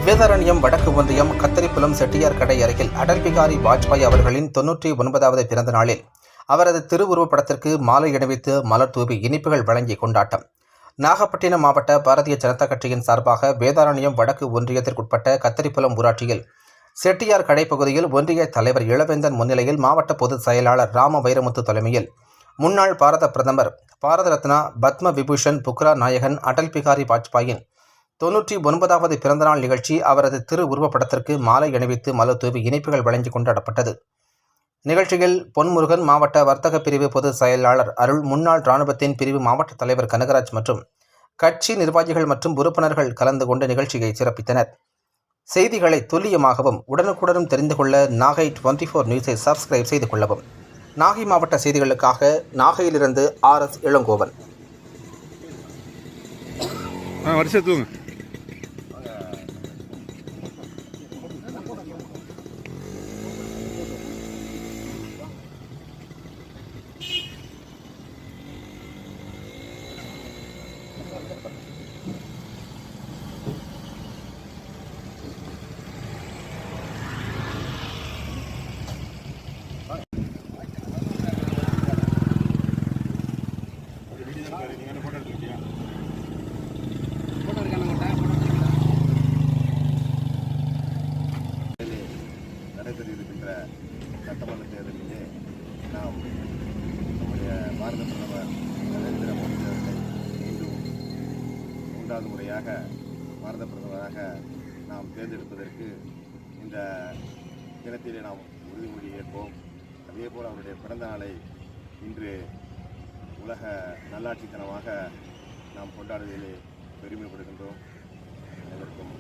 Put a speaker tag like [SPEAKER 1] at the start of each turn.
[SPEAKER 1] வேதாரண்யம் வடக்கு ஒன்றியம் கத்தரிப்புலம் செட்டியார் கடை அருகில் அடல் பிகாரி வாஜ்பாய் அவர்களின் 99வது பிறந்த நாளில் அவரது திருவுருவப் படத்திற்கு மாலை அணிவித்து மலர் தூவி இனிப்புகள் வழங்கி கொண்டாட்டம். நாகப்பட்டினம் மாவட்ட பாரதிய ஜனதா கட்சியின் சார்பாக வேதாரண்யம் வடக்கு ஒன்றியத்திற்குட்பட்ட கத்தரிப்புலம் ஊராட்சியில் செட்டியார் கடை பகுதியில் ஒன்றிய தலைவர் இளவேந்தன் முன்னிலையில் மாவட்ட பொதுச் செயலாளர் ராம வைரமுத்து தலைமையில் முன்னாள் பாரத பிரதமர் பாரத ரத்னா பத்ம விபூஷன் புக்ரா நாயகன் அடல் பிகாரி வாஜ்பாயின் 99வது பிறந்தநாள் நிகழ்ச்சி அவரது திரு உருவப்படத்திற்கு மாலை அணிவித்து மலர் தூவி இனிப்புகள் வழங்கி கொண்டாடப்பட்டது. நிகழ்ச்சியில் பொன்முருகன் மாவட்ட வர்த்தக பிரிவு பொதுச் செயலாளர் அருள், முன்னாள் இராணுவத்தின் பிரிவு மாவட்ட தலைவர் கனகராஜ் மற்றும் கட்சி நிர்வாகிகள் மற்றும் உறுப்பினர்கள் கலந்து கொண்டு நிகழ்ச்சியை சிறப்பித்தனர். செய்திகளை துல்லியமாகவும் உடனுக்குடனும் தெரிந்து கொள்ள நாகை 24 நியூஸை சப்ஸ்கிரைப் செய்து கொள்ளவும். நாகை மாவட்ட செய்திகளுக்காக நாகையிலிருந்து RS இளங்கோவன்.
[SPEAKER 2] நடைபெறியிருக்கின்ற சட்டமன்ற தேர்தலிலே நாம் நம்முடைய பாரத பிரதமர் நரேந்திர மோடி அவர்களை மீண்டும் 3வது முறையாக பாரத பிரதமராக நாம் தேர்ந்தெடுப்பதற்கு இந்த தினத்திலே நாம் உறுதிமொழி ஏற்போம். அதேபோல் அவருடைய பிறந்த நாளை இன்று உலக நல்லாட்சி தினமாக நாம் கொண்டாடுவதிலே பெருமைப்படுகின்றோம். அனைவருக்கும்